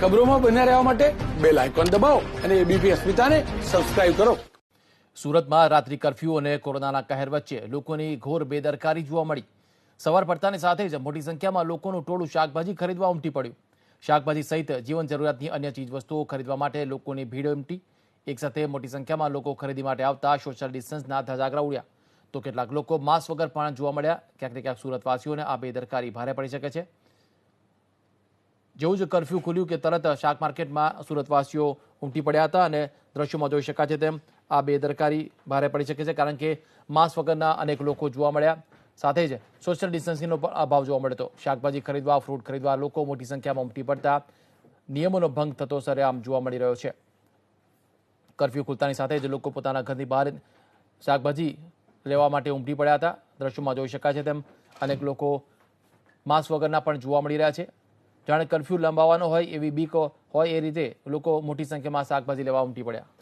ખબરોમાં બન્યા રહેવા માટે બેલ આઇકોન દબાવો અને એબીપી અસ્મિતાને સબસ્ક્રાઇબ કરો. સુરતમાં રાત્રિ કર્ફ્યુ અને કોરોનાના કહેર વચ્ચે લોકોની ઘોર બેદરકારી જોવા મળી. સવાર પડતાની સાથે જ મોટી સંખ્યામાં લોકોનું ટોળું શાકભાજી ખરીદવા ઉમટી પડ્યું. શાકભાજી સહિત જીવન જરૂરિયાતની અન્ય ચીજવસ્તુઓ ખરીદવા માટે લોકોની ભીડ ઉમટી. એકસાથે મોટી સંખ્યામાં લોકો ખરીદી માટે આવતા સોશિયલ ડિસ્ટન્સના ધજાગરા ઉડ્યા. તો કેટલાક લોકો માસ્ક વગર પણ જોવા મળ્યા. ક્યાંક ને ક્યાંક સુરતવાસીઓને આ બેદરકારી ભારે પડી શકે છે. જેવું જ કર્ફ્યુ ખુલ્યું કે તરત શાક માર્કેટમાં સુરતવાસીઓ ઉમટી પડ્યા હતા અને દ્રશ્યોમાં જોઈ શકાય છે તેમ આ બેદરકારી ભારે પડી શકે છે, કારણ કે માસ્ક વગરના અનેક લોકો જોવા મળ્યા. સાથે જ સોશિયલ ડિસ્ટન્સિંગનો પણ અભાવ જોવા મળ્યો હતો. શાકભાજી ખરીદવા, ફ્રૂટ ખરીદવા લોકો મોટી સંખ્યામાં ઉમટી પડતા નિયમોનો ભંગ થતો સરેઆમ જોવા મળી રહ્યો છે. કર્ફ્યુ ખુલતાની સાથે જ લોકો પોતાના ઘરની બહાર શાકભાજી લેવા માટે ઉમટી પડ્યા હતા. દ્રશ્યોમાં જોઈ શકાય છે તેમ અનેક લોકો માસ્ક વગરના પણ જોવા મળી રહ્યા છે. જાણે કર્ફ્યુ લંબાવવાનો હોય એવી બીક હોય એ રીતે લોકો મોટી સંખ્યામાં શાકભાજી લેવા ઉમટી પડ્યા.